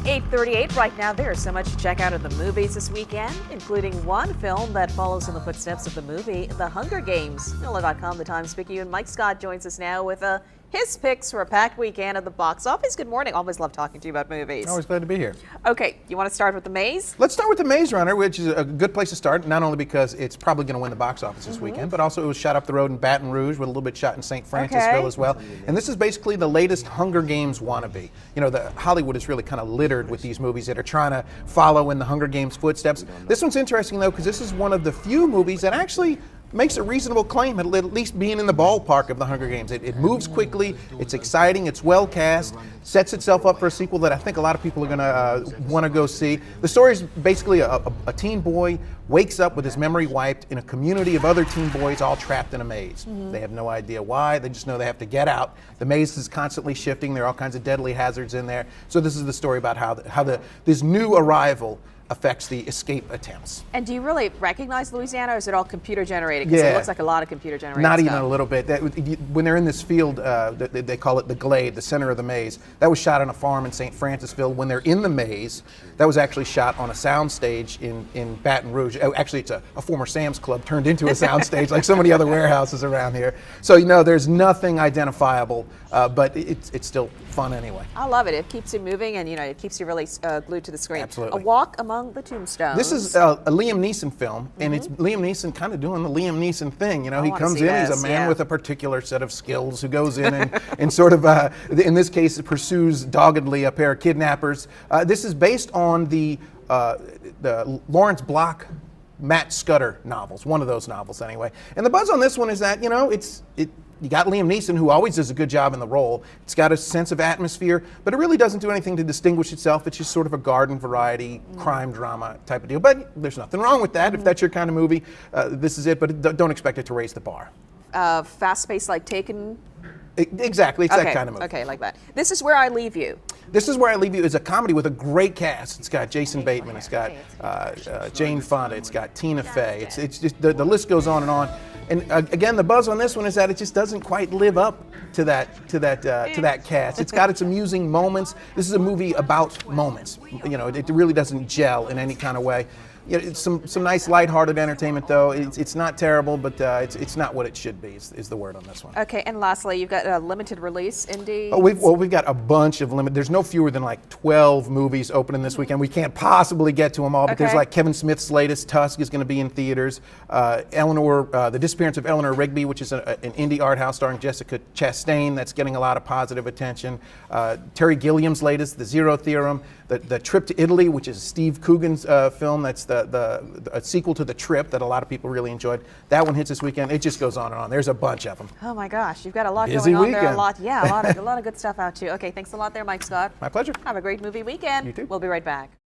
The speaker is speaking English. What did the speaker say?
8:38 right now. There's so much to check out at the movies this weekend, including one film that follows in the footsteps of the movie The Hunger Games. NOLA.com, the Times Speaker, and Mike Scott joins us now with his picks for a packed weekend at the box office. Good morning. Always love talking to you about movies. Always glad to be here. Okay, you want to start with The Maze? Let's start with The Maze Runner, which is a good place to start, not only because it's probably going to win the box office this weekend, but also it was shot up the road in Baton Rouge, with a little bit shot in St. Francisville as well. And this is basically the latest Hunger Games wannabe. You know, Hollywood is really kind of littered with these movies that are trying to follow in the Hunger Games footsteps. This one's interesting, though, because this is one of the few movies that actually makes a reasonable claim at least being in the ballpark of the Hunger Games. It moves quickly, it's exciting, it's well cast, sets itself up for a sequel that I think a lot of people are going to want to go see. The story is basically a teen boy wakes up with his memory wiped in a community of other teen boys all trapped in a maze. They have no idea why, they just know they have to get out. The maze is constantly shifting, there are all kinds of deadly hazards in there. So this is the story about how this new arrival affects the escape attempts. And do you really recognize Louisiana, or is it all computer generated? Because it looks like a lot of computer generated Not stuff. even a little bit. When they're in this field, they call it the glade, the center of the maze. That was shot on a farm in St. Francisville. When they're in the maze, that was actually shot on a soundstage in Baton Rouge. Actually, it's a former Sam's Club turned into a soundstage like so many other warehouses around here. So, you know, there's nothing identifiable, but it's still fun anyway. I love it. It keeps you moving, and, you know, it keeps you really glued to the screen. Absolutely. A Walk Among the Tombstones. This is a Liam Neeson film, and it's Liam Neeson kind of doing the Liam Neeson thing. You know, he comes in, he's a man with a particular set of skills who goes in and sort of, in this case, pursues doggedly a pair of kidnappers. This is based on the Lawrence Block, Matt Scudder novels, one of those novels anyway. And the buzz on this one is that, you know, you got Liam Neeson, who always does a good job in the role. It's got a sense of atmosphere, but it really doesn't do anything to distinguish itself. It's just sort of a garden variety crime drama type of deal. But there's nothing wrong with that. If that's your kind of movie, this is it, but don't expect it to raise the bar. Fast-paced, like Taken? Exactly, it's that kind of movie. Okay, like that. This Is Where I Leave You. This Is Where I Leave You is a comedy with a great cast. It's got Jason Bateman, it's got Jane Fonda, it's got Tina Fey. It's just the list goes on and on. And again, the buzz on this one is that it just doesn't quite live up to that cast. It's got its amusing moments. This is a movie about moments. You know, it really doesn't gel in any kind of way. You know, it's some nice lighthearted entertainment, though. It's not terrible, but it's not what it should be, is the word on this one. Okay, and lastly, you've got a limited release indie. Oh, we've got a bunch of There's no fewer than like 12 movies opening this weekend. We can't possibly get to them all, but there's like Kevin Smith's latest Tusk is going to be in theaters. The Disappearance of Eleanor Rigby, which is an indie art house starring Jessica Chastain, that's getting a lot of positive attention. Terry Gilliam's latest, The Zero Theorem. The Trip to Italy, which is Steve Coogan's film, that's a sequel to The Trip that a lot of people really enjoyed. That one hits this weekend. It just goes on and on. There's a bunch of them. Oh my gosh, you've got a lot Busy going on weekend. there. A lot of good stuff out too. Okay, thanks a lot there, Mike Scott. My pleasure. Have a great movie weekend. You too. We'll be right back.